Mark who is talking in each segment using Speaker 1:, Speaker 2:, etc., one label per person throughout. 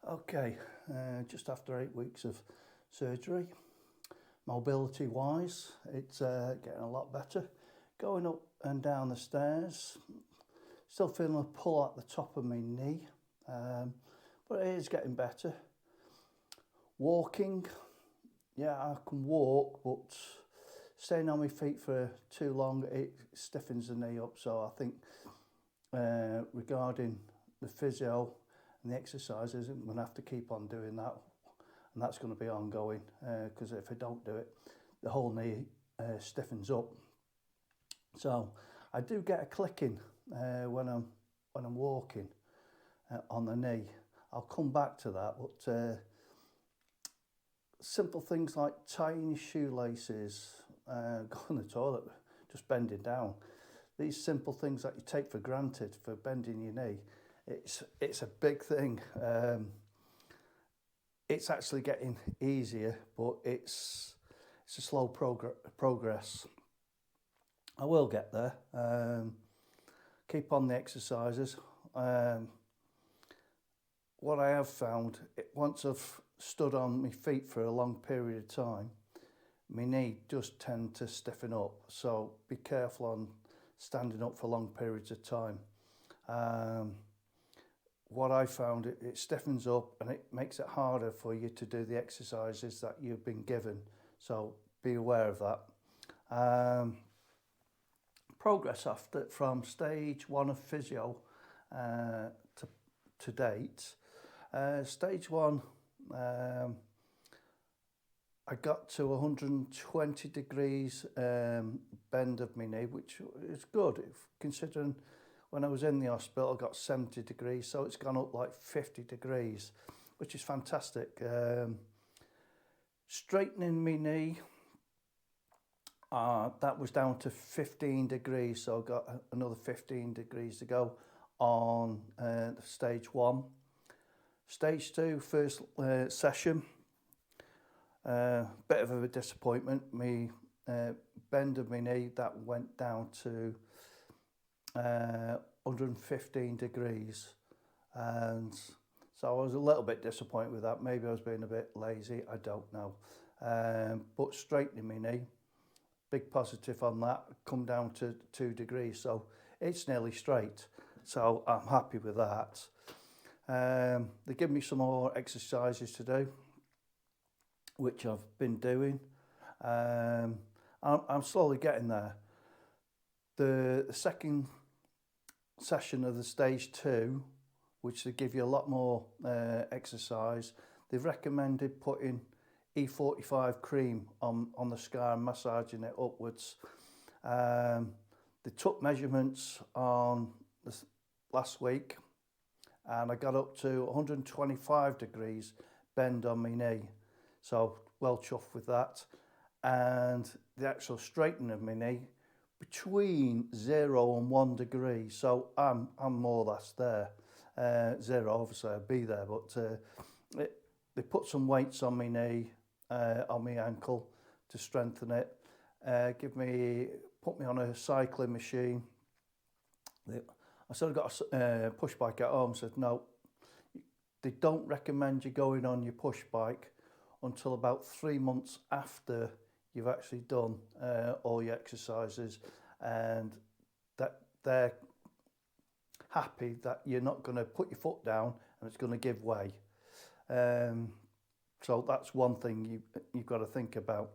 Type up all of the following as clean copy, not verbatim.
Speaker 1: Okay, just after 8 weeks of surgery, mobility wise, it's getting a lot better. Going up and down the stairs, still feeling a pull at the top of my knee, but it is getting better. Walking, yeah, I can walk, but staying on my feet for too long, it stiffens the knee up. So I think regarding the physio and the exercises, I'm going to have to keep on doing that, and that's going to be ongoing because if I don't do it, the whole knee stiffens up. So I do get a clicking when I'm walking on the knee. I'll come back to that, but simple things like tying your shoelaces, going to the toilet, just bending down. These simple things that you take for granted for bending your knee, it's a big thing. It's actually getting easier, but it's a slow progress. I will get there. Keep on the exercises. What I have found, once I've stood on my feet for a long period of time, my knee does tend to stiffen up. So be careful on standing up for long periods of time. What I found, it stiffens up and it makes it harder for you to do the exercises that you've been given. So be aware of that. Progress from stage 1 of physio to date. Stage 1, I got to 120 degrees bend of my knee, which is good considering when I was in the hospital I got 70 degrees, so it's gone up like 50 degrees, which is fantastic. Straightening my knee, that was down to 15 degrees, so I got another 15 degrees to go on stage 1. Stage 2, first session, bit of a disappointment. My bend of my knee, that went down to 115 degrees, and so I was a little bit disappointed with that. Maybe I was being a bit lazy, I don't know. But straightening my knee, big positive on that, come down to 2 degrees, so it's nearly straight, so I'm happy with that. They give me some more exercises to do, which I've been doing. I'm slowly getting there. The second session of the stage 2, which they give you a lot more exercise, they've recommended putting E45 cream on the scar and massaging it upwards. They took measurements on this last week and I got up to 125 degrees bend on my knee, so well chuffed with that. And the actual straightening of my knee, between 0 and 1 degree, so I'm more or less there. 0, obviously I'd be there, but they put some weights on my knee, on my ankle to strengthen it. Put me on a cycling machine. I sort of got a push bike at home. Said no, they don't recommend you going on your push bike until about 3 months after you've actually done all your exercises, and that they're happy that you're not going to put your foot down and it's going to give way. So that's one thing you've got to think about.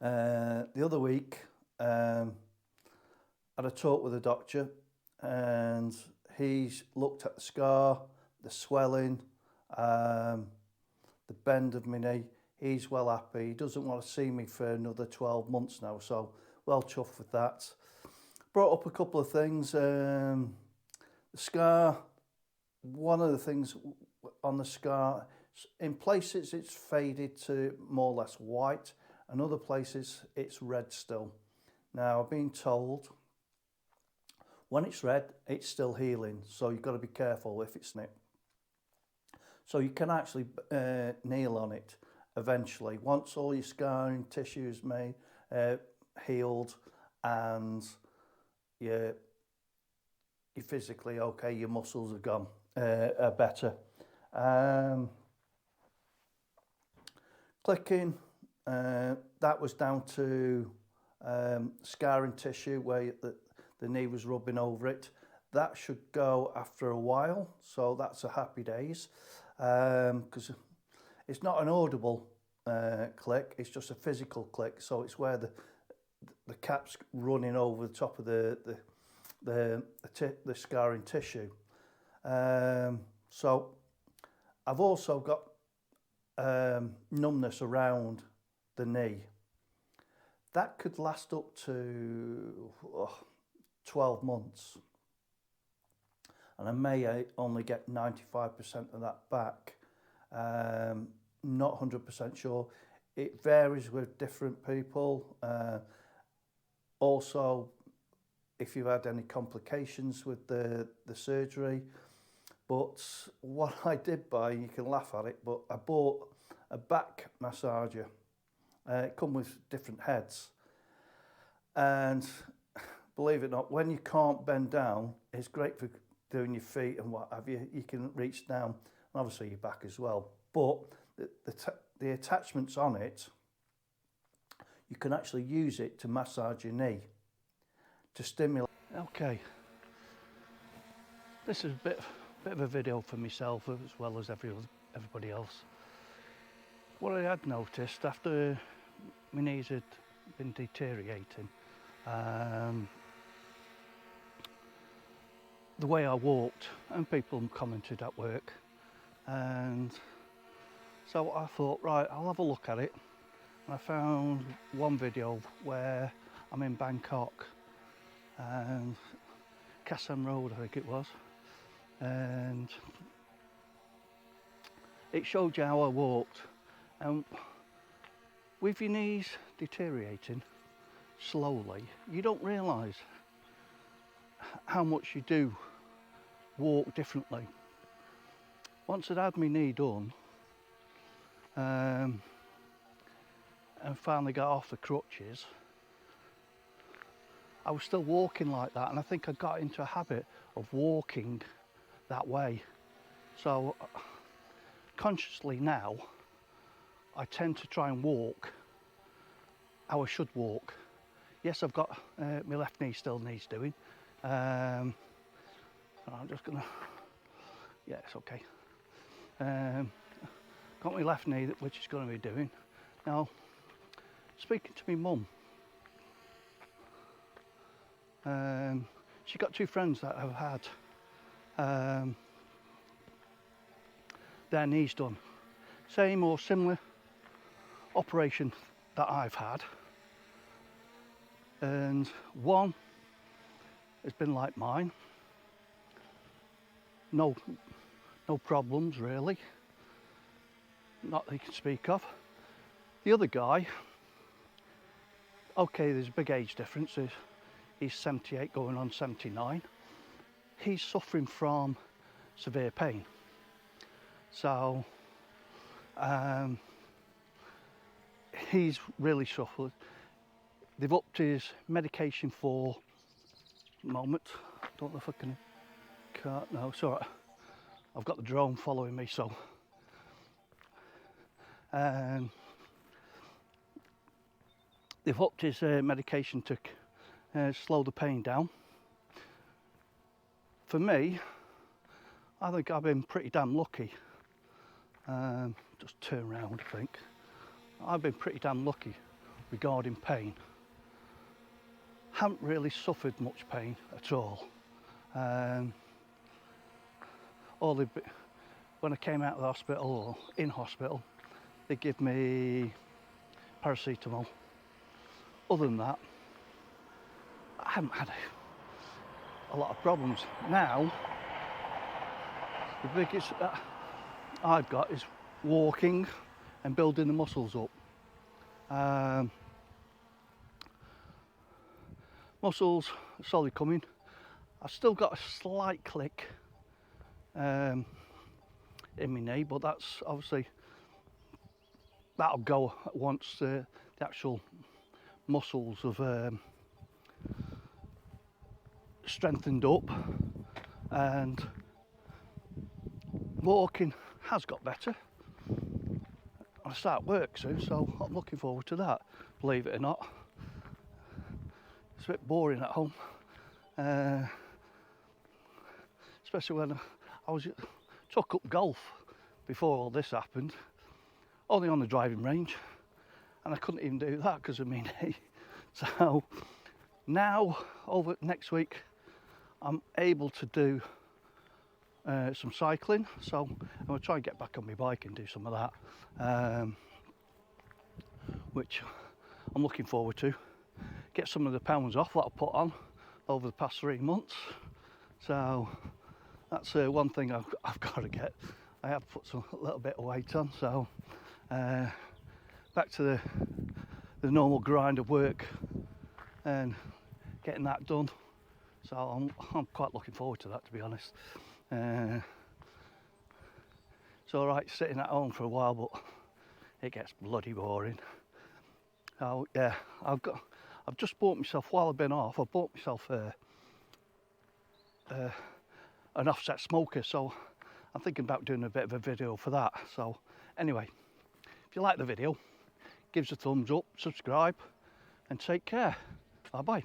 Speaker 1: The other week, I had a talk with a doctor, and he's looked at the scar, the swelling, the bend of my knee. He's well happy. He doesn't want to see me for another 12 months now, so well chuffed with that. Brought up a couple of things. The scar, one of the things on the scar, in places it's faded to more or less white, and other places it's red still. Now, I've been told when it's red, it's still healing, so you've got to be careful if it's nipped. So you can actually kneel on it eventually. Once all your scarring tissue is healed and you're physically okay, your muscles are gone, are better. Clicking, that was down to scarring tissue where the knee was rubbing over it. That should go after a while, so that's a happy days, because it's not an audible click, it's just a physical click, so it's where the cap's running over the top of the scarring tissue. So I've also got numbness around the knee. That could last up to 12 months. And I may only get 95% of that back. Not 100% sure. It varies with different people. Also, if you've had any complications with the surgery. But what I did buy, you can laugh at it, but I bought a back massager. It comes with different heads. And believe it or not, when you can't bend down, it's great for doing your feet and what have you. You can reach down, and obviously your back as well. But the attachments on it, you can actually use it to massage your knee, to stimulate. Okay, this is a bit of a video for myself as well as everybody else. What I had noticed after my knees had been deteriorating, the way I walked, and people commented at work, and so I thought, right, I'll have a look at it. And I found one video where I'm in Bangkok, and Kassam Road I think it was, and it showed you how I walked. And with your knees deteriorating slowly, you don't realise how much you do walk differently. Once I'd had my knee done, and finally got off the crutches, I was still walking like that, and I think I got into a habit of walking that way. So consciously now, I tend to try and walk how I should walk. Yes, I've got my left knee still needs doing. I'm just gonna, yeah, it's okay. Got my left knee which is going to be doing. Now, speaking to my mum, she got two friends that have had their knees done. Same or similar operation that I've had. And one has been like mine. No problems really. Not that you can speak of. The other guy, okay, there's a big age difference. He's 78 going on 79. He's suffering from severe pain. So he's really suffered. They've upped his medication for the moment. Don't know if I can't, no, it's all right. I've got the drone following me, so they've upped his medication to slow the pain down. For me, I think I've been pretty damn lucky. Just turn around, I think. I've been pretty damn lucky regarding pain. Haven't really suffered much pain at all. When I came out of the hospital, or in hospital, they give me paracetamol. Other than that, I haven't had a lot of problems. Now, the biggest I've got is walking and building the muscles up. Muscles are slowly coming. I've still got a slight click in my knee, but that's obviously, that'll go once the actual muscles have strengthened up. And walking has got better. I start work soon, so I'm looking forward to that, believe it or not. It's a bit boring at home, especially when took up golf before all this happened, only on the driving range, and I couldn't even do that because of my knee. So now, over next week, I'm able to do some cycling, so I'm going to try and get back on my bike and do some of that, which I'm looking forward to. Get some of the pounds off that I put on over the past 3 months. So that's one thing I've got to get. I have put a little bit of weight on, so back to the normal grind of work and getting that done. So I'm quite looking forward to that, to be honest. It's all right sitting at home for a while, but it gets bloody boring. So yeah, I've just bought myself, while I've been off, I bought myself an offset smoker, so I'm thinking about doing a bit of a video for that. So anyway, if you like the video, give us a thumbs up, subscribe, and take care. Bye bye.